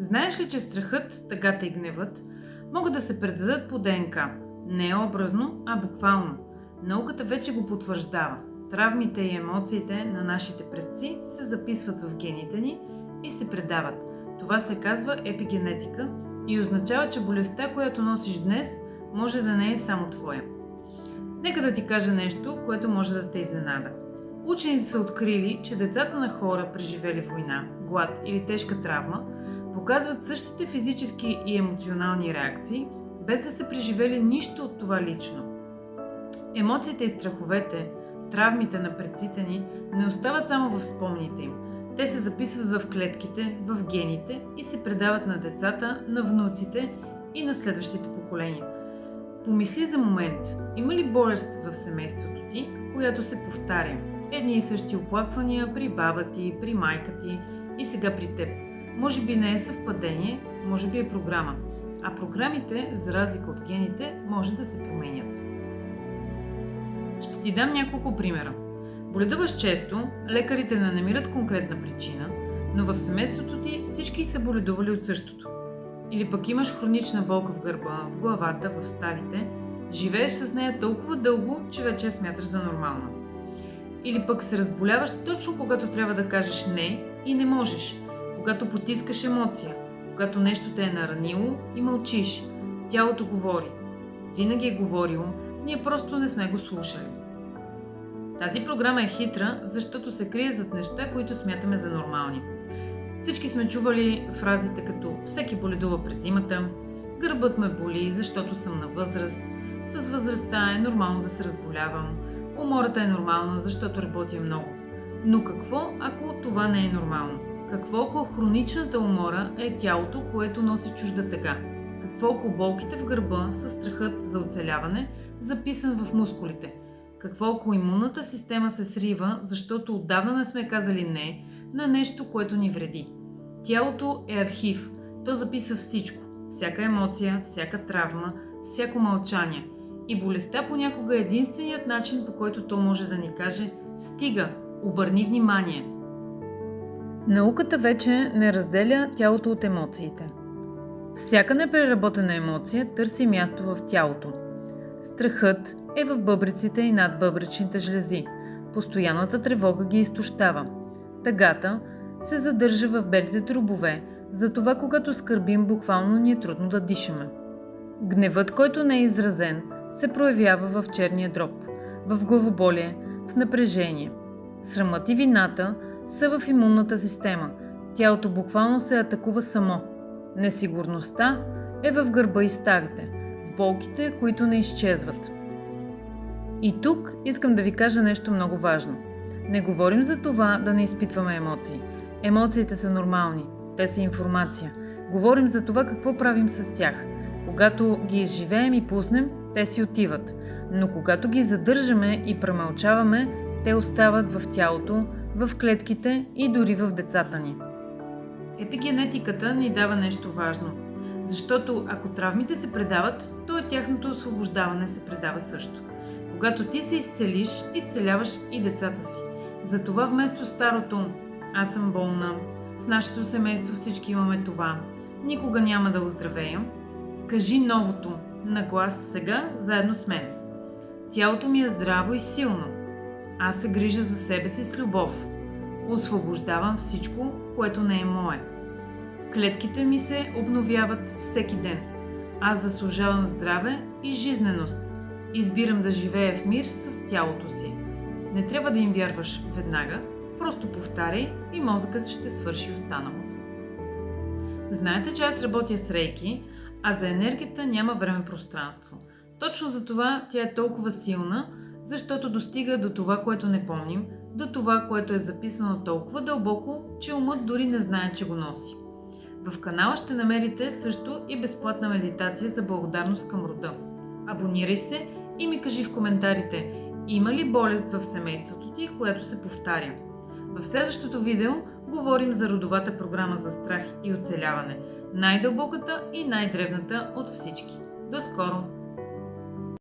Знаеш ли, че страхът, тъгата и гневът могат да се предадат по ДНК? Не образно, а буквално. Науката вече го потвърждава. Травмите и емоциите на нашите предци се записват в гените ни и се предават. Това се казва епигенетика и означава, че болестта, която носиш днес, може да не е само твоя. Нека да ти кажа нещо, което може да те изненада. Учените са открили, че децата на хора, преживели война, глад или тежка травма, показват същите физически и емоционални реакции, без да са преживели нищо от това лично. Емоциите и страховете, травмите на предците ни не остават само в спомните им. Те се записват в клетките, в гените и се предават на децата, на внуците и на следващите поколения. Помисли за момент, има ли болест в семейството ти, която се повтаря? Едни и същи оплаквания при баба ти, при майка ти и сега при теб. Може би не е съвпадение, може би е програма. А програмите, за разлика от гените, може да се променят. Ще ти дам няколко примера. Боледуваш често, лекарите не намират конкретна причина, но в семейството ти всички са боледували от същото. Или пък имаш хронична болка в гърба, в главата, в ставите, живееш с нея толкова дълго, че вече я смяташ за нормална. Или пък се разболяваш точно когато трябва да кажеш не и не можеш, когато потискаш емоция, когато нещо те е наранило и мълчиш. Тялото говори. Винаги е говорило, ние просто не сме го слушали. Тази програма е хитра, защото се крие зад неща, които смятаме за нормални. Всички сме чували фразите като "всеки боледува през зимата", "гърбът ме боли, защото съм на възраст", "с възрастта е нормално да се разболявам", "умората е нормална, защото работя много". Но какво, ако това не е нормално? Какво, ако хроничната умора е тялото, което носи чужда тъга? Какво, ако болките в гърба са страхът за оцеляване, записан в мускулите? Какво, ако имунната система се срива, защото отдавна не сме казали не на нещо, което ни вреди? Тялото е архив. То записва всичко. Всяка емоция, всяка травма, всяко мълчание. И болестта понякога е единственият начин, по който то може да ни каже "стига, обърни внимание". Науката вече не разделя тялото от емоциите. Всяка непреработена емоция търси място в тялото. Страхът е в бъбреците и надбъбречните жлези. Постоянната тревога ги изтощава. Тъгата се задържа в белите дробове, затова когато скърбим, буквално ни е трудно да дишаме. Гневът, който не е изразен, се проявява в черния дроб, в главоболие, в напрежение. Срамът и вината са в имунната система. Тялото буквално се атакува само. Несигурността е в гърба и ставите, в болките, които не изчезват. И тук искам да ви кажа нещо много важно. Не говорим за това да не изпитваме емоции. Емоциите са нормални, те са информация. Говорим за това какво правим с тях. Когато ги изживеем и пуснем, те си отиват. Но когато ги задържаме и премълчаваме, те остават в тялото, в клетките и дори в децата ни. Епигенетиката ни дава нещо важно. Защото ако травмите се предават, то и тяхното освобождаване се предава също. Когато ти се изцелиш, изцеляваш и децата си. Затова вместо старото "аз съм болна", "в нашето семейство всички имаме това", "никога няма да оздравея", кажи новото на глас сега заедно с мен. Тялото ми е здраво и силно. Аз се грижа за себе си с любов. Освобождавам всичко, което не е мое. Клетките ми се обновяват всеки ден. Аз заслужавам здраве и жизненост. Избирам да живея в мир с тялото си. Не трябва да им вярваш веднага, просто повтаряй и мозъкът ще свърши останалото. Знаете, че аз работя с рейки, а за енергията няма време-пространство. Точно за това тя е толкова силна, защото достига до това, което не помним, до това, което е записано толкова дълбоко, че умът дори не знае, че го носи. В канала ще намерите също и безплатна медитация за благодарност към рода. Абонирай се и ми кажи в коментарите, има ли болест в семейството ти, която се повтаря. В следващото видео говорим за родовата програма за страх и оцеляване, най-дълбоката и най-древната от всички. До скоро!